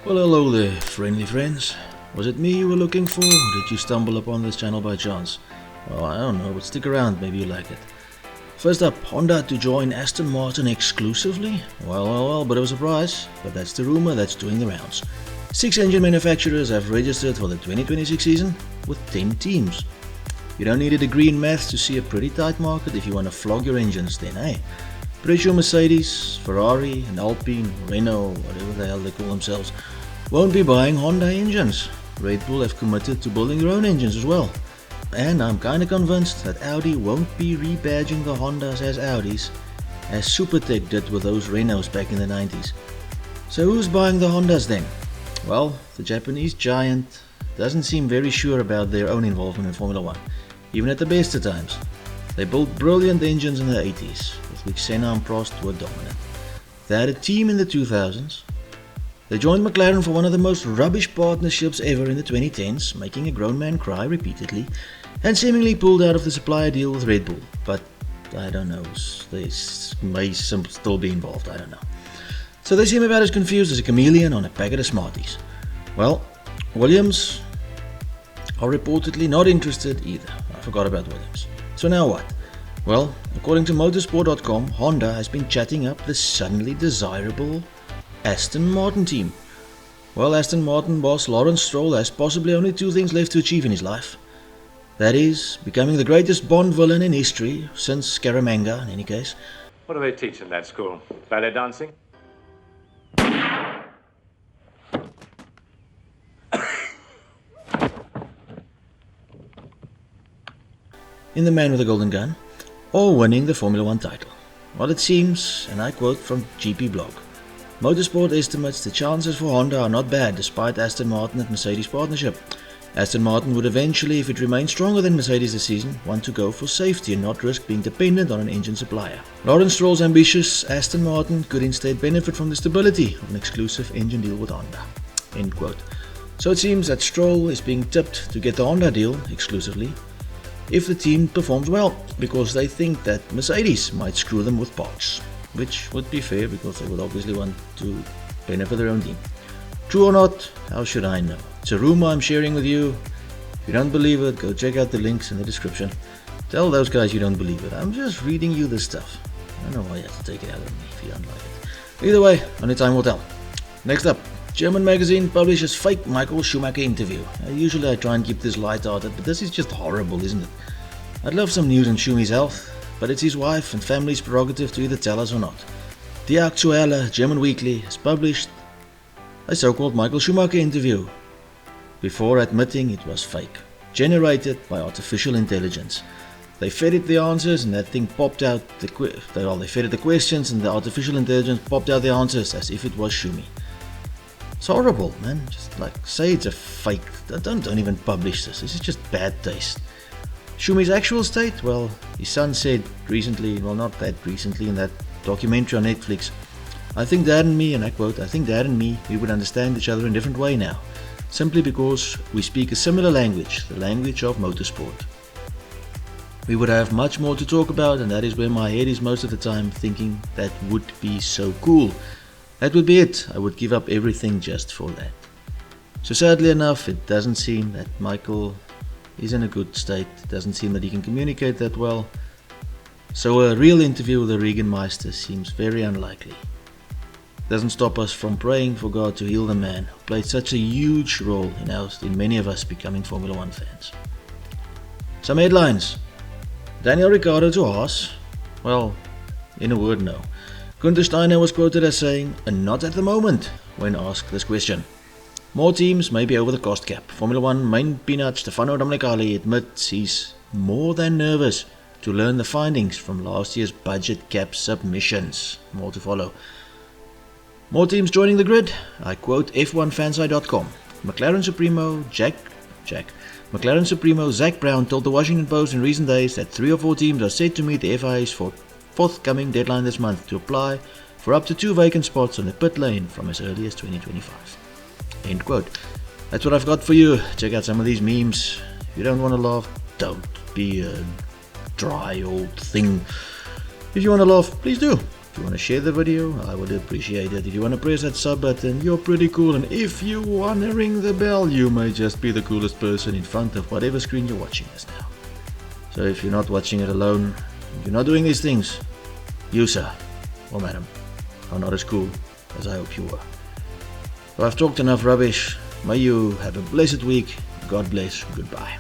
Well, hello there, friendly friends. Was it me you were looking for, or did you stumble upon this channel by chance? Well, I don't know, but stick around, maybe you like it. First up, Honda to join Aston Martin exclusively? Well, bit of a surprise, but that's the rumor that's doing the rounds. 6 engine manufacturers have registered for the 2026 season, with 10 teams. You don't need a degree in maths to see a pretty tight market if you want to flog your engines then, eh? Pretty sure Mercedes, Ferrari, and Alpine, Renault, whatever the hell they call themselves, won't be buying Honda engines. Red Bull have committed to building their own engines as well. And I'm kinda convinced that Audi won't be rebadging the Hondas as Audis, as Supertech did with those Renaults back in the 90s. So who's buying the Hondas then? Well, the Japanese giant doesn't seem very sure about their own involvement in Formula 1, even at the best of times. They built brilliant engines in the 80s, with which Senna and Prost were dominant. They had a team in the 2000s. They joined McLaren for one of the most rubbish partnerships ever in the 2010s, making a grown man cry repeatedly, and seemingly pulled out of the supplier deal with Red Bull. But I don't know, they may still be involved, I don't know. So they seem about as confused as a chameleon on a packet of Smarties. Well, Williams are reportedly not interested either. I forgot about Williams. So now what? Well, according to motorsport.com, Honda has been chatting up the suddenly desirable Aston Martin team. Well, Aston Martin boss Lawrence Stroll has possibly only 2 things left to achieve in his life. That is, becoming the greatest Bond villain in history, since Scaramanga in any case. What do they teach in that school? Ballet dancing? In The Man with the Golden Gun, or winning the Formula 1 title. Well, it seems, and I quote from GP blog, Motorsport estimates the chances for Honda are not bad despite Aston Martin and Mercedes partnership. Aston Martin would eventually, if it remains stronger than Mercedes this season, want to go for safety and not risk being dependent on an engine supplier. Lawrence Stroll's ambitious Aston Martin could instead benefit from the stability of an exclusive engine deal with Honda. End quote. So it seems that Stroll is being tipped to get the Honda deal exclusively if the team performs well, because they think that Mercedes might screw them with parts, which would be fair because they would obviously want to benefit their own team. True or not, how should I know? It's a rumor I'm sharing with you. If you don't believe it, go check out the links in the description. Tell those guys you don't believe it. I'm just reading you this stuff. I don't know why you have to take it out of me if you don't like it. Either way, only time will tell. Next up, German magazine publishes fake Michael Schumacher interview. Usually I try and keep this light-hearted, but this is just horrible, isn't it? I'd love some news on Schumi's health, but it's his wife and family's prerogative to either tell us or not. Die Aktuelle German Weekly has published a so-called Michael Schumacher interview, before admitting it was fake, generated by artificial intelligence. They fed it the answers and that thing popped out they fed it the questions and the artificial intelligence popped out the answers as if it was Schumi. It's horrible, man. Just like say it's a fake. Don't even publish this. This is just bad taste. Schumi's actual state? Well, his son said recently, well not that recently, in that documentary on Netflix, I think Dad and me, and I quote, I think Dad and me, we would understand each other in a different way now, simply because we speak a similar language, the language of motorsport. We would have much more to talk about, and that is where my head is most of the time, thinking that would be so cool. That would be it. I would give up everything just for that. So sadly enough, it doesn't seem that Michael is in a good state. It doesn't seem that he can communicate that well. So a real interview with the Regenmeister seems very unlikely. Doesn't stop us from praying for God to heal the man who played such a huge role in many of us becoming Formula 1 fans. Some headlines. Daniel Ricciardo to Haas? Well, in a word, no. Gunther Steiner was quoted as saying, "And not at the moment," when asked this question. More teams may be over the cost cap. Formula 1 main peanut Stefano Domenicali admits he's more than nervous to learn the findings from last year's budget cap submissions. More to follow. More teams joining the grid. I quote F1fansite.com. McLaren Supremo Zach Brown told the Washington Post in recent days that 3 or 4 teams are set to meet the FIA's forthcoming deadline this month to apply for up to 2 vacant spots on the pit lane from as early as 2025. End quote. That's what I've got for you. Check out some of these memes. If you don't want to laugh, don't be a dry old thing. If you want to laugh, please do. If you want to share the video, I would appreciate it. If you want to press that sub button, you're pretty cool. And if you want to ring the bell, you may just be the coolest person in front of whatever screen you're watching this now. So if you're not watching it alone, if you're not doing these things, you, sir, or madam, are not as cool as I hope you were. So I've talked enough rubbish. May you have a blessed week. God bless. Goodbye.